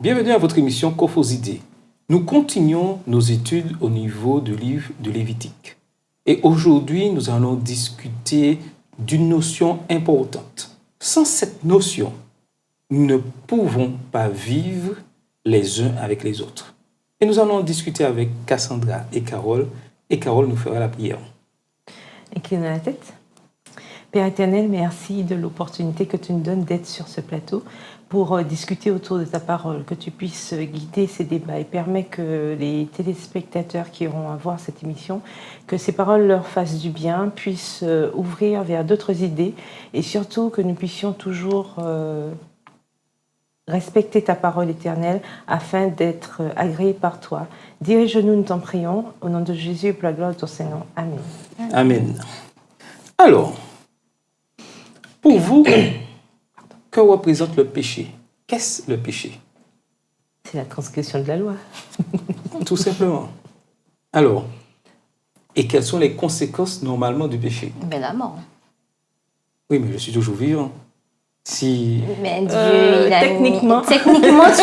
Bienvenue à votre émission Cophosidées. Nous continuons nos études au niveau du livre de Lévitique. Et aujourd'hui, nous allons discuter d'une notion importante. Sans cette notion, nous ne pouvons pas vivre les uns avec les autres. Et nous allons discuter avec Cassandra et Carole nous fera la prière. Incline la tête. Père éternel, merci de l'opportunité que tu nous donnes d'être sur ce plateau pour discuter autour de ta parole, que tu puisses guider ces débats et permettre que les téléspectateurs qui auront à voir cette émission, que ces paroles leur fassent du bien, puissent ouvrir vers d'autres idées et surtout que nous puissions toujours respecter ta parole éternelle afin d'être agréés par toi. Dirige-nous, nous t'en prions, au nom de Jésus et pour la gloire de ton Saint-Nom. Amen. Amen. Alors, pour vous, que représente le péché? Qu'est-ce le péché? C'est la transgression de la loi. Tout simplement. Alors, et quelles sont les conséquences normalement du péché? Ben la mort. Oui, mais je suis toujours vivant. Si... Mais Dieu, techniquement, tu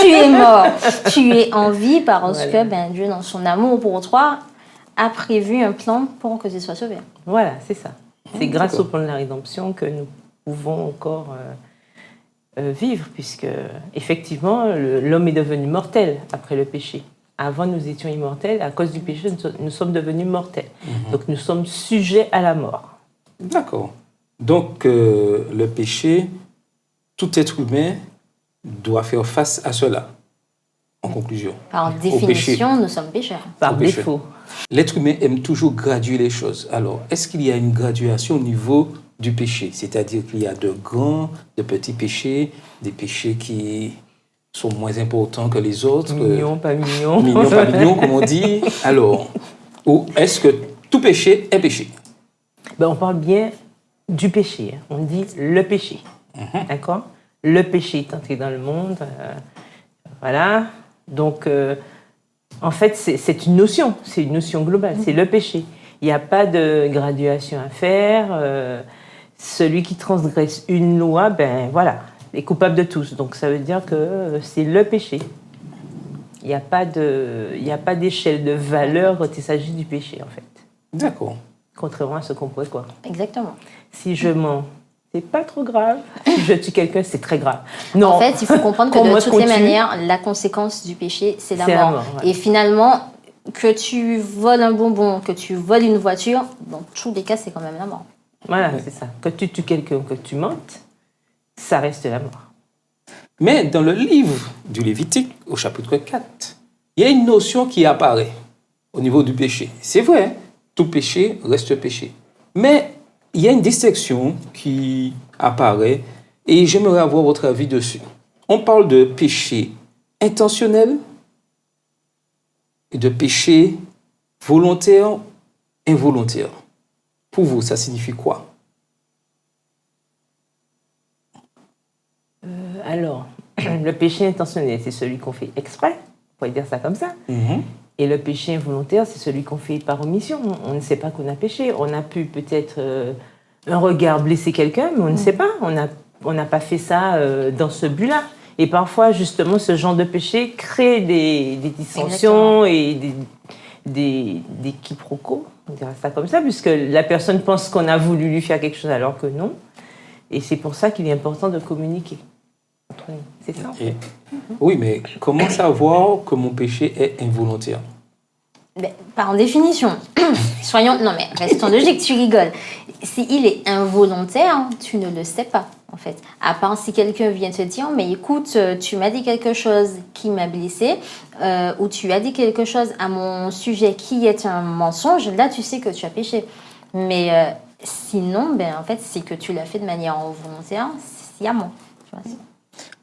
es mort. Tu es en vie parce que Dieu, dans son amour pour toi, a prévu un plan pour que tu sois sauvé. Voilà, c'est ça. C'est grâce au plan de la rédemption que nous pouvons encore vivre, puisque effectivement, l'homme est devenu mortel après le péché. Avant, nous étions immortels. À cause du péché, nous sommes devenus mortels. Donc, nous sommes sujets à la mort. D'accord. Donc, le péché, tout être humain doit faire face à cela. En conclusion. Par définition, nous sommes pécheurs. Par défaut. L'être humain aime toujours graduer les choses. Alors, est-ce qu'il y a une graduation au niveau du péché? C'est-à-dire qu'il y a de grands, de petits péchés, des péchés qui sont moins importants que les autres. Mignons, pas mignons. Mignons, pas mignons, comme on dit. Alors, ou est-ce que tout péché est péché? On parle bien du péché. On dit le péché. D'accord? Le péché est entré dans le monde. Voilà. Donc, en fait, c'est une notion. C'est une notion globale. C'est le péché. Il n'y a pas de graduation à faire. Celui qui transgresse une loi, est coupable de tous. Donc, ça veut dire que c'est le péché. Il n'y a pas d'échelle de valeur quand il s'agit du péché, en fait. D'accord. Contrairement à ce qu'on pourrait croire. Exactement. Si je mens, c'est pas trop grave. Si je tue quelqu'un, c'est très grave. Non. En fait, il faut comprendre que de toutes les manières, la conséquence du péché, c'est la mort. Ouais. Et finalement, que tu voles un bonbon, que tu voles une voiture, dans tous les cas, c'est quand même la mort. Voilà, c'est ça. Que tu tues quelqu'un, que tu mentes, ça reste la mort. Mais dans le livre du Lévitique, au chapitre 4, il y a une notion qui apparaît au niveau du péché. C'est vrai, tout péché reste péché. Mais il y a une distinction qui apparaît et j'aimerais avoir votre avis dessus. On parle de péché intentionnel et de péché volontaire, involontaire. Pour vous, ça signifie quoi? Alors, le péché intentionnel, c'est celui qu'on fait exprès, on pourrait dire ça comme ça. Et le péché involontaire, c'est celui qu'on fait par omission. On ne sait pas qu'on a péché. On a pu peut-être un regard blesser quelqu'un, mais on ne sait pas. On n'a pas fait ça dans ce but-là. Et parfois, justement, ce genre de péché crée des dissensions. Exactement. Et des quiproquos, on dirait ça comme ça, puisque la personne pense qu'on a voulu lui faire quelque chose alors que non. Et c'est pour ça qu'il est important de communiquer. C'est ça. Oui, mais comment savoir que mon péché est involontaire? Par définition. Non mais restons logiques, tu rigoles. S'il est involontaire, tu ne le sais pas, en fait. À part si quelqu'un vient te dire, mais écoute, tu m'as dit quelque chose qui m'a blessé, ou tu as dit quelque chose à mon sujet qui est un mensonge, là tu sais que tu as péché. Mais sinon, en fait, c'est que tu l'as fait de manière involontaire, sciemment.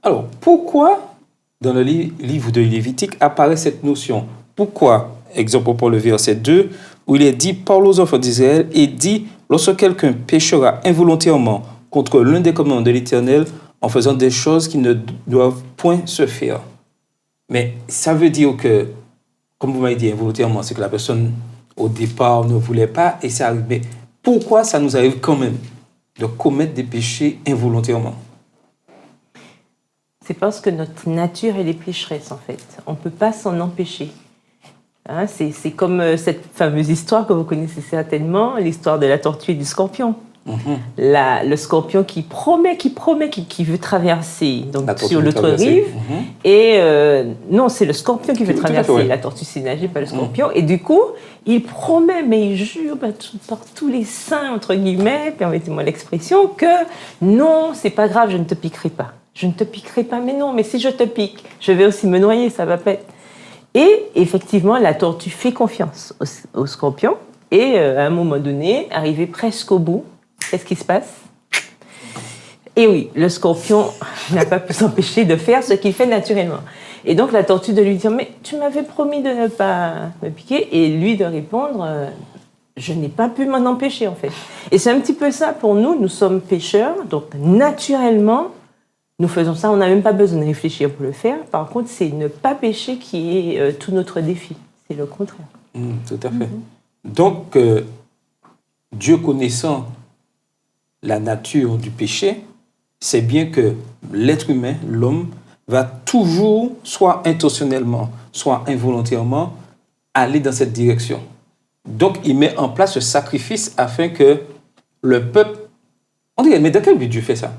Alors, pourquoi dans le livre de Lévitique apparaît cette notion? Pourquoi? Exemple pour le verset 2, où il est dit, parle aux enfants d'Israël et dit, lorsque quelqu'un péchera involontairement contre l'un des commandements de l'Éternel en faisant des choses qui ne doivent point se faire. Mais ça veut dire que, comme vous m'avez dit involontairement, c'est que la personne au départ ne voulait pas et ça arrive. Mais pourquoi ça nous arrive quand même de commettre des péchés involontairement? c'est parce que notre nature, elle est pécheresse, en fait. On ne peut pas s'en empêcher. Hein, c'est comme cette fameuse histoire que vous connaissez certainement, l'histoire de la tortue et du scorpion. Le scorpion qui promet, qui veut traverser donc, sur l'autre rive. Et non, c'est le scorpion qui veut traverser. La tortue, c'est nager, pas le scorpion. Et du coup, il promet, mais il jure par tous les saints, entre guillemets, permettez-moi l'expression, que non, c'est pas grave, je ne te piquerai pas. Je ne te piquerai pas, mais non, mais si je te pique, je vais aussi me noyer, ça va pas être... Et effectivement, la tortue fait confiance au scorpion. Et à un moment donné, arrivé presque au bout, qu'est-ce qui se passe? Et oui, le scorpion n'a pas pu s'empêcher de faire ce qu'il fait naturellement. Et donc la tortue de lui dire « Mais tu m'avais promis de ne pas me piquer » et lui de répondre « Je n'ai pas pu m'en empêcher en fait ». Et c'est un petit peu ça pour nous, nous sommes pécheurs, donc naturellement, nous faisons ça, on n'a même pas besoin de réfléchir pour le faire. Par contre, c'est ne pas pécher qui est tout notre défi, c'est le contraire. Tout à fait. Donc, Dieu connaissant la nature du péché, c'est bien que l'être humain, l'homme, va toujours, soit intentionnellement, soit involontairement, aller dans cette direction. Donc, il met en place ce sacrifice afin que le peuple... On dirait, mais dans quel but Dieu fait ça?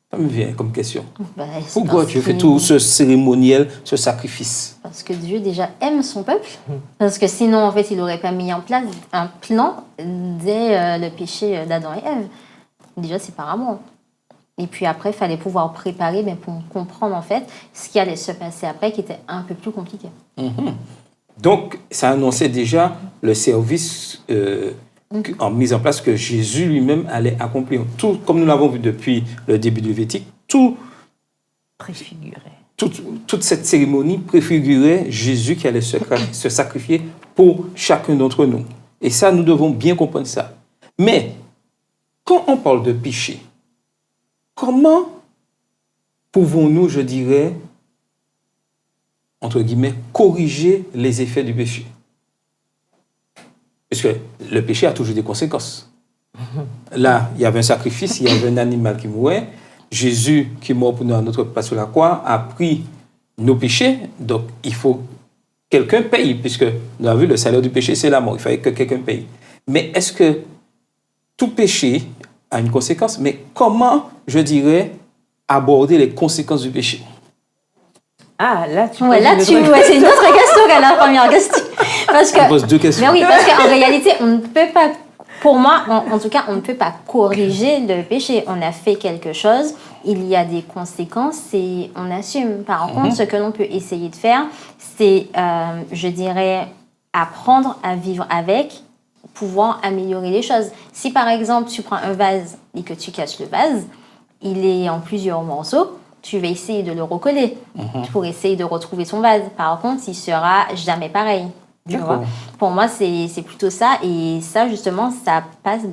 Ça me vient comme question. Pourquoi Dieu fait tout ce cérémoniel, ce sacrifice? Parce que Dieu déjà aime son peuple. Parce que sinon, en fait, il n'aurait pas mis en place un plan dès le péché d'Adam et Ève. Déjà, c'est par amour. Et puis après, il fallait pouvoir préparer pour comprendre, en fait, ce qui allait se passer après, qui était un peu plus compliqué. Donc, ça annonçait déjà le service en mise en place que Jésus lui-même allait accomplir. Tout, comme nous l'avons vu depuis le début du Lévitique, toute cette cérémonie préfigurait Jésus qui allait se sacrifier pour chacun d'entre nous. Et ça, nous devons bien comprendre ça. Mais, quand on parle de péché, comment pouvons-nous, je dirais, entre guillemets, corriger les effets du péché? Parce que le péché a toujours des conséquences. Là, il y avait un sacrifice, il y avait un animal qui mourait. Jésus, qui est mort pour nous à notre place sur la croix, a pris nos péchés. Donc, il faut que quelqu'un paye, puisque nous avons vu, le salaire du péché, c'est la mort. Il fallait que quelqu'un paye. Mais est-ce que tout péché a une conséquence? Mais comment, je dirais, aborder les conséquences du péché? Ah, là, c'est une autre question qu'à la première question. Parce que, je pose deux questions. Mais oui, parce qu'en réalité, on ne peut pas, pour moi, en tout cas, on ne peut pas corriger le péché. On a fait quelque chose, il y a des conséquences et on assume. Par contre, ce que l'on peut essayer de faire, c'est, je dirais, apprendre à vivre avec, pouvoir améliorer les choses. Si par exemple, tu prends un vase et que tu casses le vase, il est en plusieurs morceaux, tu vas essayer de le recoller pour essayer de retrouver ton vase. Par contre, il sera jamais pareil. Pour moi, c'est plutôt ça. Et ça, justement, ça passe,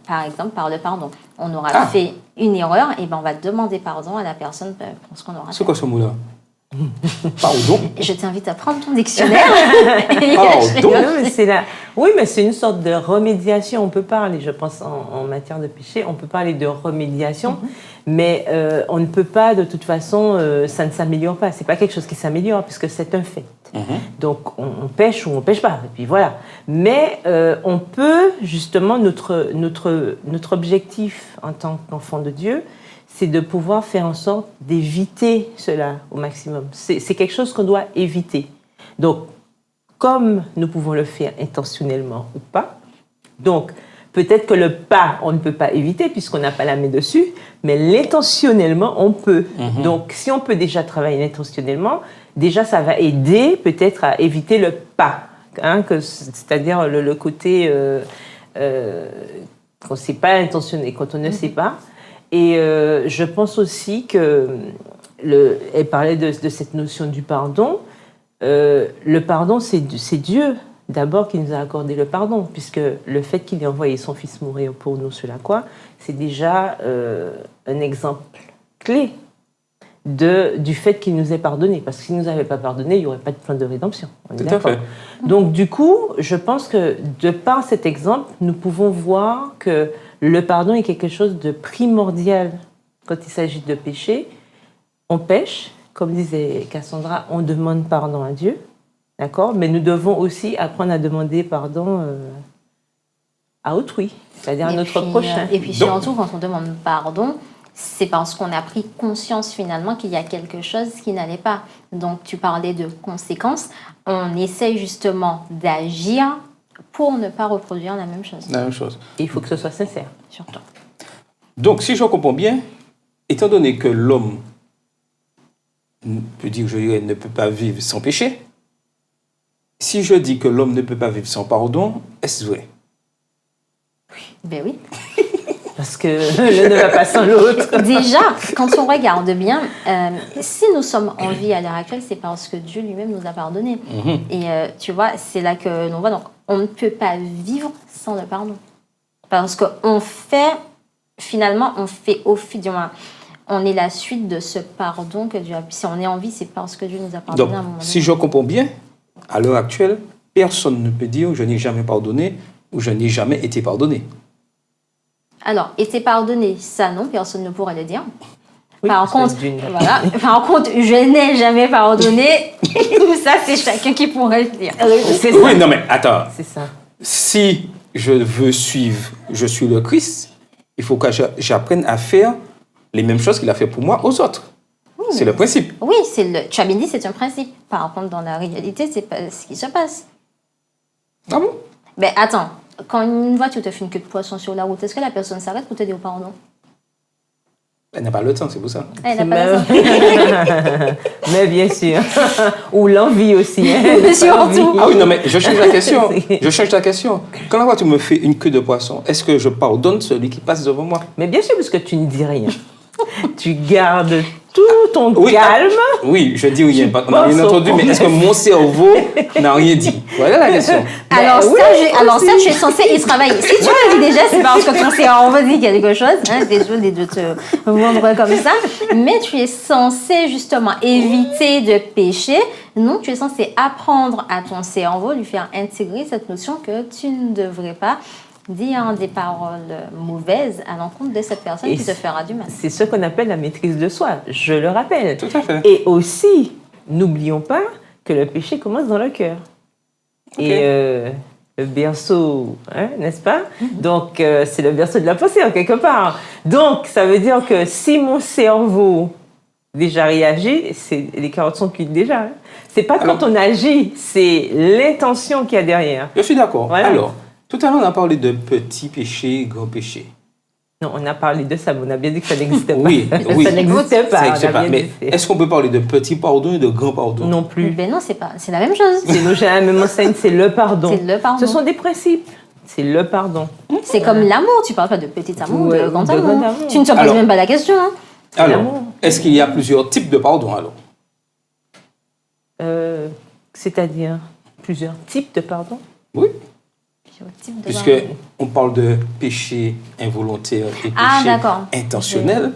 par exemple, par le pardon. On aura fait une erreur, et on va demander pardon à la personne pour ce qu'on aura fait. C'est quoi ce mot-là? Pardon. Je t'invite à prendre ton dictionnaire. Pardon. Oui, mais c'est une sorte de remédiation. On peut parler, je pense, en matière de péché, on peut parler de remédiation, mais on ne peut pas, de toute façon, ça ne s'améliore pas. C'est pas quelque chose qui s'améliore, puisque c'est un fait. Donc, on pêche ou on pêche pas, et puis voilà. Mais on peut, justement, notre objectif en tant qu'enfant de Dieu, c'est de pouvoir faire en sorte d'éviter cela au maximum. C'est quelque chose qu'on doit éviter. Donc, comme nous pouvons le faire intentionnellement ou pas, donc peut-être que le pas, on ne peut pas éviter puisqu'on n'a pas la main dessus, mais l'intentionnellement, on peut. Donc, si on peut déjà travailler intentionnellement, déjà, ça va aider peut-être à éviter le pas, c'est-à-dire le côté qu'on ne sait pas intentionné, quand on ne sait pas. Et je pense aussi elle parlait de cette notion du pardon. Le pardon, c'est Dieu d'abord qui nous a accordé le pardon, puisque le fait qu'il ait envoyé son Fils mourir pour nous sur la croix, c'est déjà un exemple clé du fait qu'il nous ait pardonné. Parce que s'il ne nous avait pas pardonné, il n'y aurait pas de plan de rédemption. Tout à fait. Donc du coup, je pense que de par cet exemple, nous pouvons voir que le pardon est quelque chose de primordial quand il s'agit de péché. On pêche, comme disait Cassandra, on demande pardon à Dieu, d'accord? Mais nous devons aussi apprendre à demander pardon à autrui, c'est-à-dire à notre prochain. Et puis surtout, quand on demande pardon, c'est parce qu'on a pris conscience finalement qu'il y a quelque chose qui n'allait pas. Donc, tu parlais de conséquences. On essaye justement d'agir pour ne pas reproduire la même chose. La même chose. Et il faut que ce soit sincère. Surtout. Donc, si je comprends bien, étant donné que l'homme peut dire, je dirais, ne peut pas vivre sans péché, si je dis que l'homme ne peut pas vivre sans pardon, est-ce vrai? Ben oui. Parce que l'un ne va pas sans l'autre. Déjà, quand on regarde bien, si nous sommes en vie à l'heure actuelle, c'est parce que Dieu lui-même nous a pardonné. Et tu vois, c'est là que l'on voit. Donc, on ne peut pas vivre sans le pardon. Parce qu'on fait, finalement, on fait au fil du moins. On est la suite de ce pardon que Dieu a. Si on est en vie, c'est parce que Dieu nous a pardonné Donc, à un moment donné. si je comprends bien, à l'heure actuelle, personne ne peut dire je n'ai jamais pardonné ou je n'ai jamais été pardonné. Alors, été pardonné, ça non, personne ne pourrait le dire. Oui, par contre, voilà. Par contre, je n'ai jamais pardonné. Ça, c'est chacun qui pourrait le dire. C'est ça. Oui, non mais attends. C'est ça. Si je veux suivre, je suis le Christ, il faut que j'apprenne à faire les mêmes choses qu'il a fait pour moi aux autres. C'est le principe. Oui, tu as bien dit, c'est un principe. Par contre, dans la réalité, c'est pas ce qui se passe. Ah bon? Ben attends, quand une voiture te fait une queue de poisson sur la route, est-ce que la personne s'arrête pour te dire pardon? Elle n'a pas le temps, c'est pour ça. Elle n'a pas le temps. Mais bien sûr. Ou l'envie aussi. Hein. Surtout. Ah oui, non mais je change la question. Je change la question. Quand la voiture me fait une queue de poisson, est-ce que je pardonne celui qui passe devant moi? Mais bien sûr, parce que tu ne dis rien. Tu gardes tout ton Oui, calme. Oui, je dis rien. On n'a rien penses au entendu, mais est-ce que mon cerveau n'a rien dit? Voilà la question. Alors, oui, ça, tu es censé y travailler. Si tu le dis déjà, c'est parce que ton cerveau dit quelque chose. Hein, t'es sûr de te vendre comme ça. Mais tu es censé justement éviter de pécher. Non, tu es censé apprendre à ton cerveau, lui faire intégrer cette notion que tu ne devrais pas dire des paroles mauvaises à l'encontre de cette personne qui te fera du mal. C'est ce qu'on appelle la maîtrise de soi, je le rappelle. Tout à fait. Et aussi, n'oublions pas que le péché commence dans le cœur. Okay. Et le berceau, hein, n'est-ce pas? Donc, c'est le berceau de la pensée, en quelque part. Donc, ça veut dire que si mon cerveau déjà réagit, les carottes sont cuites déjà. Hein. C'est pas quand on agit, c'est l'intention qu'il y a derrière. Je suis d'accord. Voilà. Alors, tout à l'heure, on a parlé de petits péchés, grands péchés. Non, on a parlé de ça, mais on a bien dit que ça n'existait pas. Oui, oui. Ça n'existait pas. Ça n'existe pas. Mais est-ce qu'on peut parler de petits pardons et de grands pardons? Non plus. Ben non, c'est la même chose. C'est nos même enseigne, c'est le pardon. C'est le pardon. Ce sont des principes. C'est le pardon. C'est comme l'amour. Tu parles pas de petit amour, Ouais, de grand de amour. grand amour. Tu ne te poses même pas la question. Hein. Alors, l'amour. est-ce qu'il y a plusieurs types de pardon alors? C'est-à-dire plusieurs types de pardon? Oui. Type de Puisque on parle de péché involontaire et péché intentionnel,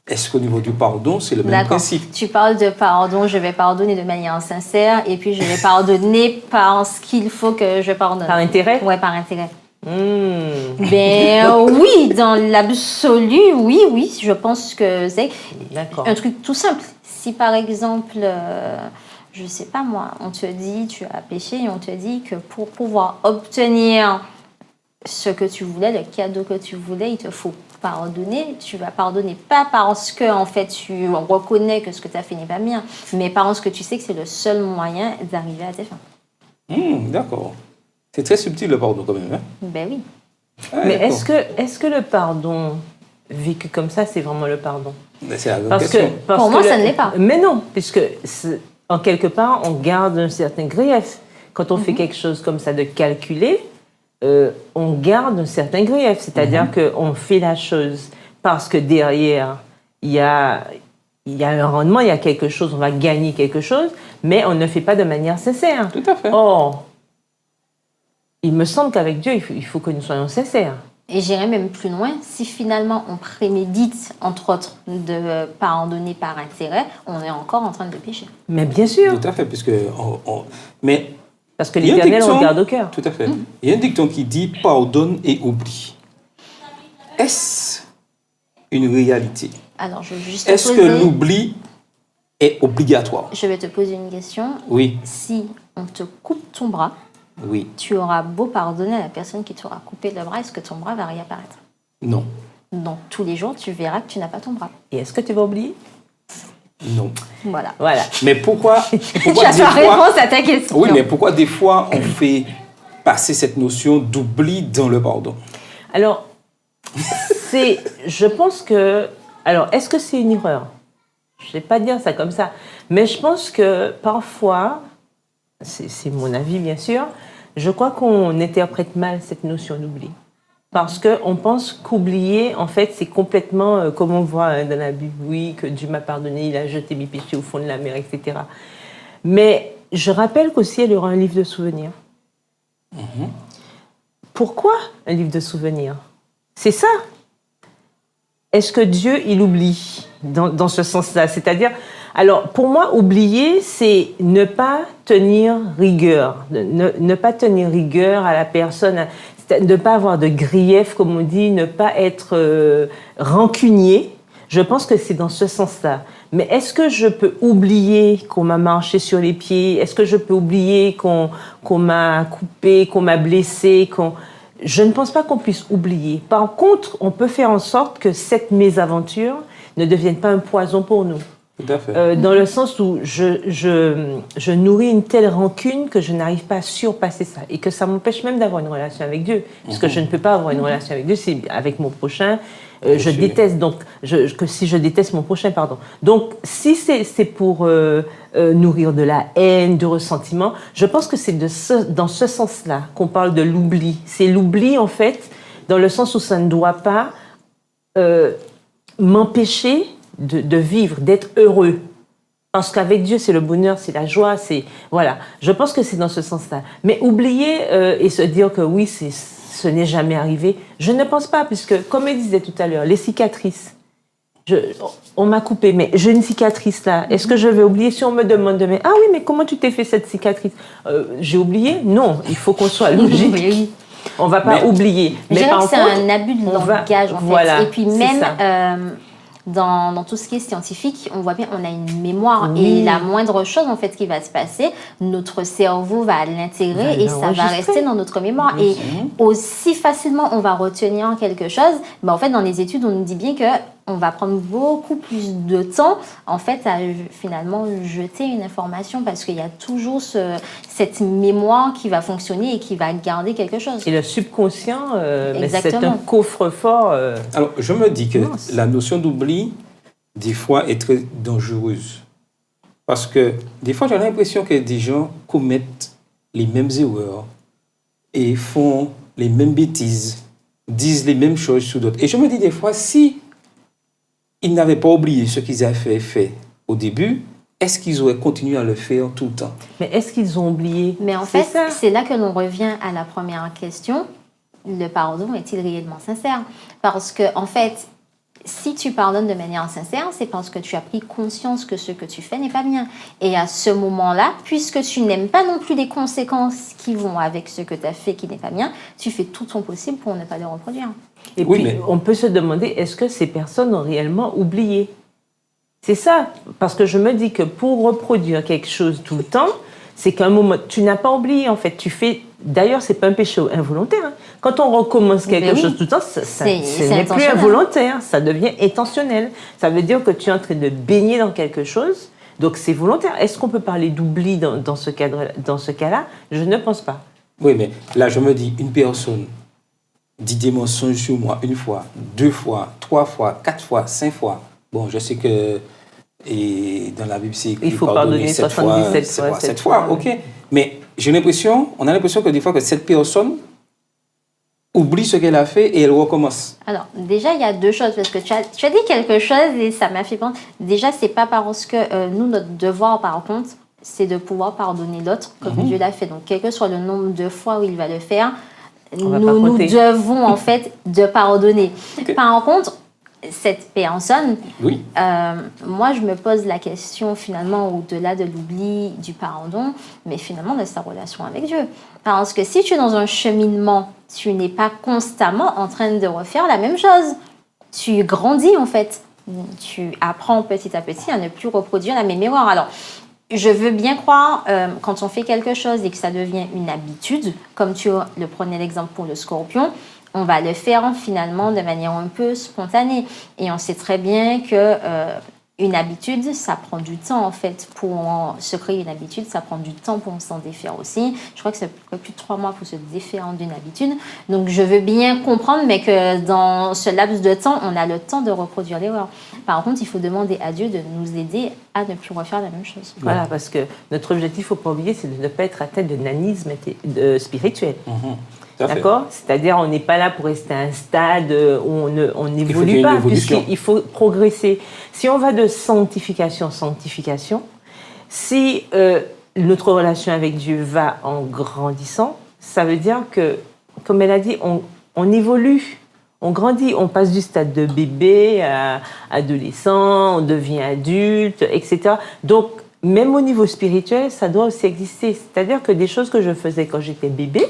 est-ce qu'au niveau du pardon, c'est le même principe? Tu parles de pardon, je vais pardonner de manière sincère, et puis je vais pardonner parce qu'il faut que je pardonne. Par intérêt? Ouais, par intérêt. Ben oui, dans l'absolu, oui, je pense que c'est un truc tout simple. Si par exemple, je sais pas moi, on te dit tu as péché et on te dit que pour pouvoir obtenir ce que tu voulais, le cadeau que tu voulais, il te faut pardonner. Tu vas pardonner pas parce que en fait tu reconnais que ce que tu as fait n'est pas bien, mais parce que tu sais que c'est le seul moyen d'arriver à tes fins. D'accord. C'est très subtil le pardon quand même. Hein? Ben oui. Ah, mais est-ce que le pardon vécu comme ça, c'est vraiment le pardon? C'est la grande question. Pour moi, ça ne l'est pas. Mais non, puisque en quelque part, on garde un certain grief. Quand on fait quelque chose comme ça de calculé, on garde un certain grief. C'est-à-dire qu'on fait la chose parce que derrière, il y a un rendement, il y a quelque chose, on va gagner quelque chose, mais on ne fait pas de manière sincère. Tout à fait. Or, il me semble qu'avec Dieu, il faut que nous soyons sincères. Et j'irai même plus loin, si finalement on prémédite, entre autres, de pardonner par intérêt, on est encore en train de pécher. Mais bien sûr. Tout à fait, puisque... Mais parce que l'Éternel regarde au cœur. Tout à fait. Il y a un dicton qui dit « pardonne et oublie ». Est-ce une réalité? Alors, je veux juste Est-ce que l'oubli est obligatoire. Je vais te poser une question. Oui, Si on te coupe ton bras, oui, tu auras beau pardonner à la personne qui t'aura coupé le bras, est-ce que ton bras va réapparaître? non, Donc, tous les jours, tu verras que tu n'as pas ton bras. Et est-ce que tu vas oublier? non. Voilà. Voilà. Mais pourquoi Tu pourquoi as des ta fois, réponse à ta question. oui, mais pourquoi des fois on fait passer cette notion d'oubli dans le pardon? Alors, je pense que... Alors, est-ce que c'est une erreur? Je ne vais pas dire ça comme ça. Mais je pense que parfois, c'est mon avis bien sûr, je crois qu'on interprète mal cette notion d'oubli. Parce qu'on pense qu'oublier, en fait, c'est complètement, comme on voit dans la Bible, oui, que Dieu m'a pardonné, il a jeté mes péchés au fond de la mer, etc. Mais je rappelle qu'aussi, il y aura un livre de souvenirs. Pourquoi un livre de souvenirs? C'est ça. Est-ce que Dieu, il oublie dans ce sens-là? C'est-à-dire, alors pour moi, oublier, c'est ne pas tenir rigueur, ne pas tenir rigueur à la personne, ne pas avoir de grief, comme on dit, ne pas être rancunier. Je pense que c'est dans ce sens-là. Mais est-ce que je peux oublier qu'on m'a marché sur les pieds? Est-ce que je peux oublier qu'on m'a coupé, qu'on m'a blessé, Je ne pense pas qu'on puisse oublier. Par contre, on peut faire en sorte que cette mésaventure ne devienne pas un poison pour nous. Tout à fait. Dans le sens où je nourris une telle rancune que je n'arrive pas à surpasser ça. Et que ça m'empêche même d'avoir une relation avec Dieu. Puisque je ne peux pas avoir une relation avec Dieu, c'est avec mon prochain. Je déteste, donc, que si je déteste mon prochain, pardon. Donc, si c'est pour nourrir de la haine, du ressentiment, je pense que c'est dans ce sens-là qu'on parle de l'oubli. C'est l'oubli, en fait, dans le sens où ça ne doit pas m'empêcher de vivre, d'être heureux. Parce qu'avec Dieu, c'est le bonheur, c'est la joie, c'est... Voilà. Je pense que c'est dans ce sens-là. Mais oublier et se dire que oui, ce n'est jamais arrivé, je ne pense pas, puisque, comme je disais tout à l'heure, les cicatrices, on m'a coupé, mais j'ai une cicatrice là. Est-ce que je vais oublier si on me demande demain, ah oui, mais comment tu t'es fait cette cicatrice? J'ai oublié? Non, il faut qu'on soit logique. Oui. On ne va pas oublier. Je dirais que c'est un abus de langage, en fait. Voilà, et puis même... Dans tout ce qui est scientifique, on voit bien, on a une mémoire et la moindre chose en fait qui va se passer, notre cerveau va l'intégrer et ça va rester dans notre mémoire. Et aussi facilement on va retenir quelque chose, en fait dans les études on nous dit bien que on va prendre beaucoup plus de temps en fait à finalement jeter une information parce qu'il y a toujours cette mémoire qui va fonctionner et qui va garder quelque chose. Et le subconscient, mais c'est un coffre-fort. Alors, je me dis que la notion d'oubli, des fois, est très dangereuse. Parce que, des fois, j'ai l'impression que des gens commettent les mêmes erreurs et font les mêmes bêtises, disent les mêmes choses sur d'autres. Et je me dis des fois, si ils n'avaient pas oublié ce qu'ils avaient fait au début, est-ce qu'ils auraient continué à le faire tout le temps? Mais est-ce qu'ils ont oublié? Mais en fait, c'est là que l'on revient à la première question. Le pardon est-il réellement sincère? Parce que, en fait, si tu pardonnes de manière sincère, c'est parce que tu as pris conscience que ce que tu fais n'est pas bien. Et à ce moment-là, puisque tu n'aimes pas non plus les conséquences qui vont avec ce que tu as fait qui n'est pas bien, tu fais tout ton possible pour ne pas le reproduire. Et puis, on peut se demander, est-ce que ces personnes ont réellement oublié? C'est ça, parce que je me dis que pour reproduire quelque chose tout le temps, c'est qu'à un moment, tu n'as pas oublié, en fait. Tu fais... D'ailleurs, ce n'est pas un péché involontaire. Hein. Quand on recommence quelque chose tout le temps, ce n'est plus involontaire, ça devient intentionnel. Ça veut dire que tu es en train de baigner dans quelque chose, donc c'est volontaire. Est-ce qu'on peut parler d'oubli dans ce cas-là? Je ne pense pas. Oui, mais là, je me dis, une personne dit des mensonges sur moi une fois, 2 fois, 3 fois, 4 fois, 5 fois. Bon, je sais que et dans la Bible, c'est écrit, il faut pardonner 7 fois, ok. Mais on a l'impression que des fois que cette personne oublie ce qu'elle a fait et elle recommence. Alors, déjà, il y a 2 choses, parce que tu as dit quelque chose et ça m'a fait penser. Déjà, c'est pas parce que nous, notre devoir, par contre, c'est de pouvoir pardonner l'autre, comme Dieu l'a fait. Donc, quel que soit le nombre de fois où il va le faire, nous devons, en fait, de pardonner. Okay. Par contre, cette personne, moi, je me pose la question, finalement, au-delà de l'oubli, du pardon, mais finalement de sa relation avec Dieu. Parce que si tu es dans un cheminement, tu n'es pas constamment en train de refaire la même chose. Tu grandis, en fait. Tu apprends petit à petit à ne plus reproduire la même erreur. Alors, je veux bien croire, quand on fait quelque chose et que ça devient une habitude, comme tu le prenais l'exemple pour le scorpion, on va le faire finalement de manière un peu spontanée. Et on sait très bien que une habitude, ça prend du temps en fait. Pour se créer une habitude, ça prend du temps pour s'en défaire aussi. Je crois que ça prend plus de 3 mois pour se défaire d'une habitude. Donc je veux bien comprendre, mais que dans ce laps de temps, on a le temps de reproduire l'erreur. Par contre, il faut demander à Dieu de nous aider à ne plus refaire la même chose. Voilà, parce que notre objectif, il ne faut pas oublier, c'est de ne pas être atteint de nanisme spirituel. D'accord ? C'est-à-dire, on n'est pas là pour rester à un stade où on n'évolue pas, puisqu'il faut progresser. Si on va de sanctification en sanctification, si notre relation avec Dieu va en grandissant, ça veut dire que, comme elle a dit, on évolue, on grandit, on passe du stade de bébé à adolescent, on devient adulte, etc. Donc, même au niveau spirituel, ça doit aussi exister. C'est-à-dire que des choses que je faisais quand j'étais bébé,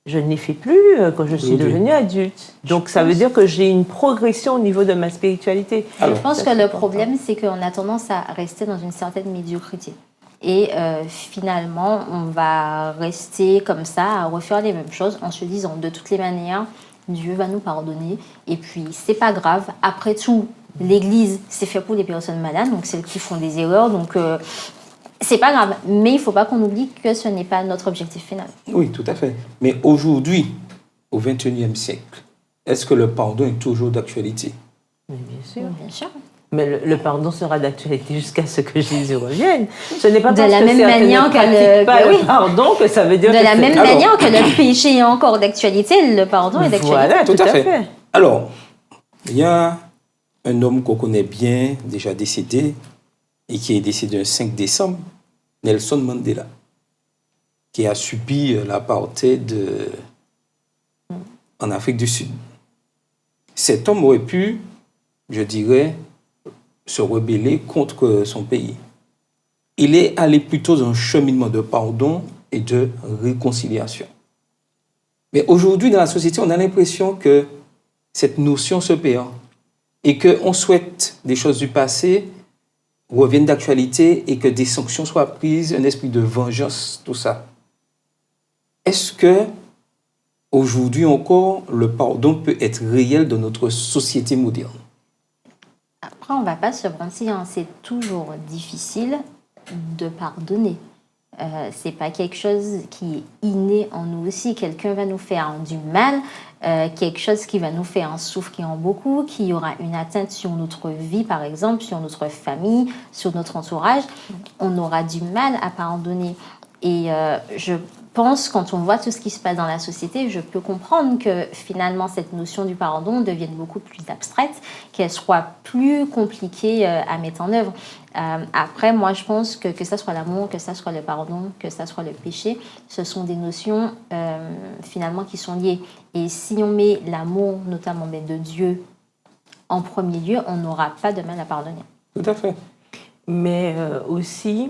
je ne les fais plus quand je suis devenue adulte. Donc, ça veut dire que j'ai une progression au niveau de ma spiritualité. Alors, je pense que le problème, c'est qu'on a tendance à rester dans une certaine médiocrité. Et finalement, on va rester comme ça, à refaire les mêmes choses en se disant, de toutes les manières, Dieu va nous pardonner. Et puis, c'est pas grave. Après tout, l'Église, c'est fait pour les personnes malades, donc celles qui font des erreurs. Donc, c'est pas grave, mais il ne faut pas qu'on oublie que ce n'est pas notre objectif final. Oui, tout à fait. Mais aujourd'hui, au XXIe siècle, est-ce que le pardon est toujours d'actualité? Mais bien sûr. Bien sûr. Mais le pardon sera d'actualité jusqu'à ce que Jésus revienne. Ce n'est pas de parce la que même manière que le pardon que ça veut dire de que la même manière que le péché est encore d'actualité, le pardon est d'actualité. Voilà, tout à fait. Alors, il y a un homme qu'on connaît bien, déjà décédé, et qui est décédé le 5 décembre, Nelson Mandela, qui a subi l'apartheid en Afrique du Sud. Cet homme aurait pu, je dirais, se rebeller contre son pays. Il est allé plutôt dans un cheminement de pardon et de réconciliation. Mais aujourd'hui, dans la société, on a l'impression que cette notion se perd et qu'on souhaite des choses du passé reviennent d'actualité et que des sanctions soient prises, un esprit de vengeance, tout ça. Est-ce que aujourd'hui encore, le pardon peut être réel dans notre société moderne? Après, on ne va pas se mentir, c'est toujours difficile de pardonner. C'est pas quelque chose qui est inné en nous aussi. Quelqu'un va nous faire du mal, quelque chose qui va nous faire souffrir beaucoup, qui aura une atteinte sur notre vie, par exemple, sur notre famille, sur notre entourage. On aura du mal à pardonner. Et je pense, quand on voit tout ce qui se passe dans la société, je peux comprendre que finalement cette notion du pardon devienne beaucoup plus abstraite, qu'elle soit plus compliquée à mettre en œuvre. Après, moi, je pense que ça soit l'amour, que ça soit le pardon, que ça soit le péché, ce sont des notions finalement qui sont liées. Et si on met l'amour, notamment de Dieu, en premier lieu, on n'aura pas de mal à pardonner. Tout à fait. Mais aussi,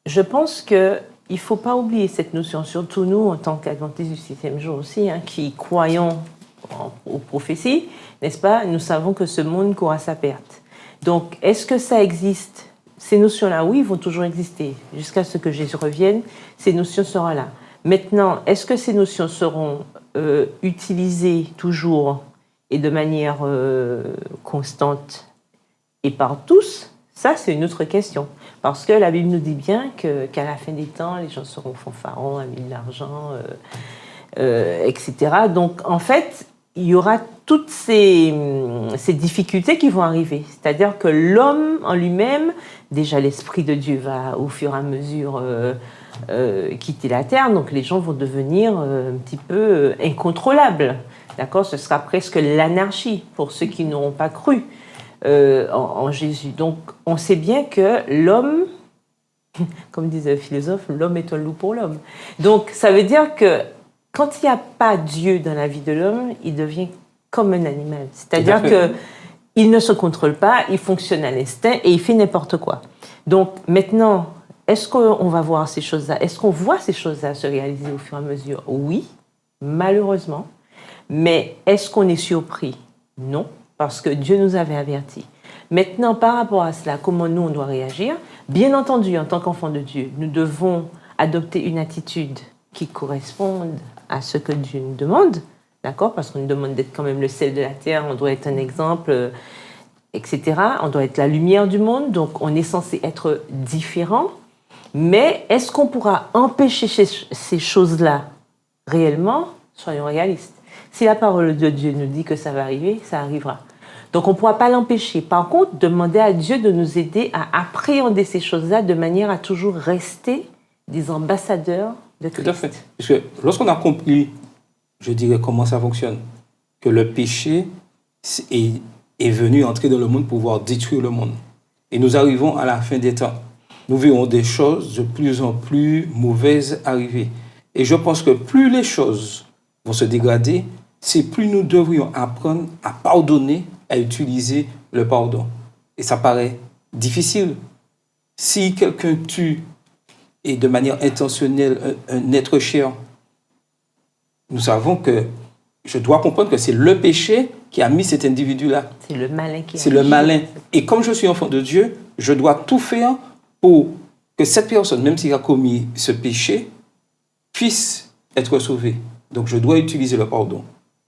je pense que il ne faut pas oublier cette notion, surtout nous, en tant qu'adventistes du 7e jour aussi, qui croyons aux prophéties, n'est-ce pas? Nous savons que ce monde court à sa perte. Donc, est-ce que ça existe? Ces notions-là, oui, vont toujours exister. Jusqu'à ce que Jésus revienne, ces notions seront là. Maintenant, est-ce que ces notions seront utilisées toujours et de manière constante et par tous? Ça, c'est une autre question. Parce que la Bible nous dit bien qu'à la fin des temps, les gens seront fanfarons, amis de l'argent, etc. Donc, en fait, il y aura toutes ces difficultés qui vont arriver. C'est-à-dire que l'homme en lui-même, déjà l'Esprit de Dieu va au fur et à mesure quitter la terre, donc les gens vont devenir un petit peu incontrôlables. D'accord ? Ce sera presque l'anarchie pour ceux qui n'auront pas cru en Jésus. Donc, on sait bien que l'homme, comme disait le philosophe, l'homme est un loup pour l'homme. Donc, ça veut dire que quand il n'y a pas Dieu dans la vie de l'homme, il devient comme un animal. C'est-à-dire qu'il ne se contrôle pas, il fonctionne à l'instinct et il fait n'importe quoi. Donc, maintenant, est-ce qu'on va voir ces choses-là? Est-ce qu'on voit ces choses-là se réaliser au fur et à mesure? Oui, malheureusement. Mais est-ce qu'on est surpris? Non. parce que Dieu nous avait avertis. Maintenant, par rapport à cela, comment nous, on doit réagir? Bien entendu, en tant qu'enfants de Dieu, nous devons adopter une attitude qui corresponde à ce que Dieu nous demande, d'accord? Parce qu'on nous demande d'être quand même le sel de la terre, on doit être un exemple, etc. On doit être la lumière du monde, donc on est censé être différent. Mais est-ce qu'on pourra empêcher ces choses-là réellement? Soyons réalistes. Si la parole de Dieu nous dit que ça va arriver, ça arrivera. Donc on ne pourra pas l'empêcher. Par contre, demander à Dieu de nous aider à appréhender ces choses-là de manière à toujours rester des ambassadeurs de Christ. Tout à fait. Parce que lorsqu'on a compris, je dirais, comment ça fonctionne, que le péché est venu entrer dans le monde pour pouvoir détruire le monde. Et nous arrivons à la fin des temps. Nous verrons des choses de plus en plus mauvaises arriver. Et je pense que plus les choses vont se dégrader, c'est plus nous devrions apprendre à pardonner, à utiliser le pardon. Et ça paraît difficile. Si quelqu'un tue, et de manière intentionnelle, un être cher, nous savons que je dois comprendre que c'est le péché qui a mis cet individu-là. C'est le malin qui a C'est le malin. Et comme je suis enfant de Dieu, je dois tout faire pour que cette personne, même s'il a commis ce péché, puisse être sauvée. Donc je dois utiliser le pardon.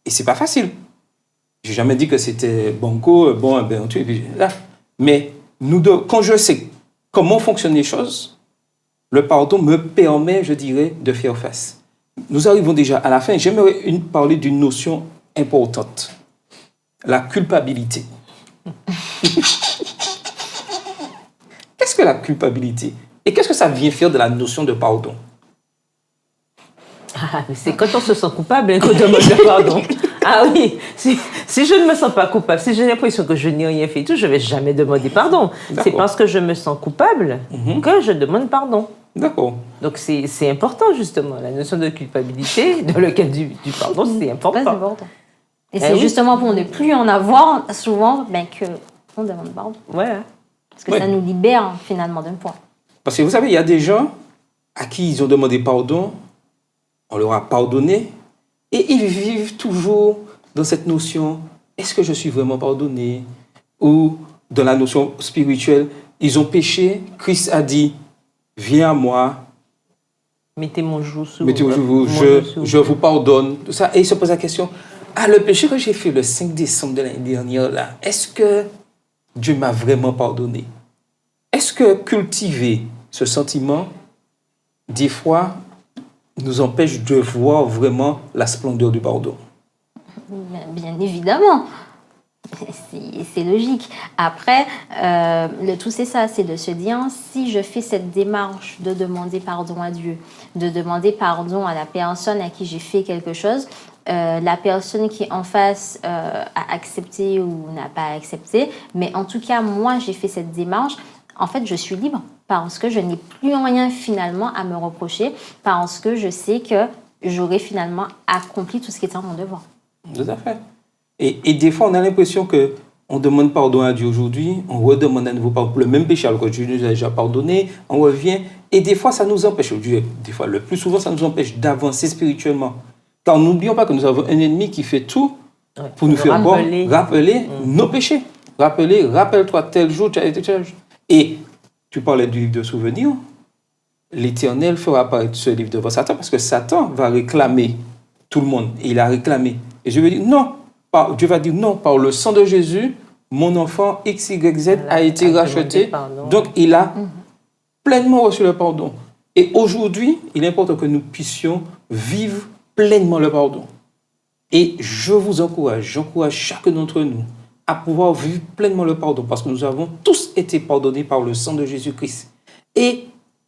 Et c'est pas facile. J'ai jamais dit que c'était banco, bon, ben, tu es là. Mais quand je sais comment fonctionnent les choses, le pardon me permet, je dirais, de faire face. Nous arrivons déjà à la fin. J'aimerais parler d'une notion importante. La culpabilité. Qu'est-ce que la culpabilité? Et qu'est-ce que ça vient faire de la notion de pardon? Ah, mais c'est quand on se sent coupable qu'on demande le pardon. Ah oui, si je ne me sens pas coupable, si j'ai l'impression que je n'ai rien fait tout, je ne vais jamais demander pardon. C'est parce que je me sens coupable que je demande pardon. D'accord. Donc c'est important justement, la notion de culpabilité, dans le cas du pardon, c'est important. C'est important. Et c'est justement pour ne plus en avoir souvent qu'on demande pardon. Voilà. Parce que ça nous libère finalement d'un poids. Parce que vous savez, il y a des gens à qui ils ont demandé pardon, on leur a pardonné, et ils vivent toujours dans cette notion, est-ce que je suis vraiment pardonné? Ou dans la notion spirituelle, ils ont péché, Christ a dit, viens à moi, mettez mon joug sous je vous pardonne, tout ça. Et ils se posent la question, le péché que j'ai fait le 5 décembre de l'année dernière, là, est-ce que Dieu m'a vraiment pardonné? Est-ce que cultiver ce sentiment, des fois, nous empêche de voir vraiment la splendeur du pardon? Bien évidemment. C'est logique. Après, le tout c'est ça, c'est de se dire, si je fais cette démarche de demander pardon à Dieu, de demander pardon à la personne à qui j'ai fait quelque chose, la personne qui est en face a accepté ou n'a pas accepté, mais en tout cas, moi, j'ai fait cette démarche, en fait, je suis libre parce que je n'ai plus rien finalement à me reprocher, parce que je sais que j'aurai finalement accompli tout ce qui était en mon devoir. Tout à fait. Et des fois, on a l'impression qu'on demande pardon à Dieu aujourd'hui, on redemande à nouveau pardon pour le même péché, alors que Dieu nous a déjà pardonné, on revient, et des fois, ça nous empêche, des fois, le plus souvent, ça nous empêche d'avancer spirituellement. Car n'oublions pas que nous avons un ennemi qui fait tout pour nous faire rappeler nos péchés. Rappelle-toi tel jour, tu as été tel jour. Et tu parlais du livre de souvenirs, l'Éternel fera apparaître ce livre devant Satan, parce que Satan va réclamer tout le monde, et il a réclamé. Et je vais dire non, Dieu va dire non, par le sang de Jésus, mon enfant XYZ a été racheté, donc il a pleinement reçu le pardon. Et aujourd'hui, il est important que nous puissions vivre pleinement le pardon. Et j'encourage chacun d'entre nous à pouvoir vivre pleinement le pardon, parce que nous avons tous été pardonnés par le sang de Jésus-Christ. Et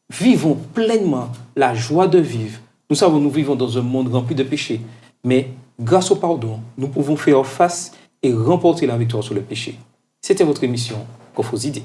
vivons pleinement la joie de vivre. Nous savons, nous vivons dans un monde rempli de péchés, mais grâce au pardon, nous pouvons faire face et remporter la victoire sur le péché. C'était votre émission Coffres Idées.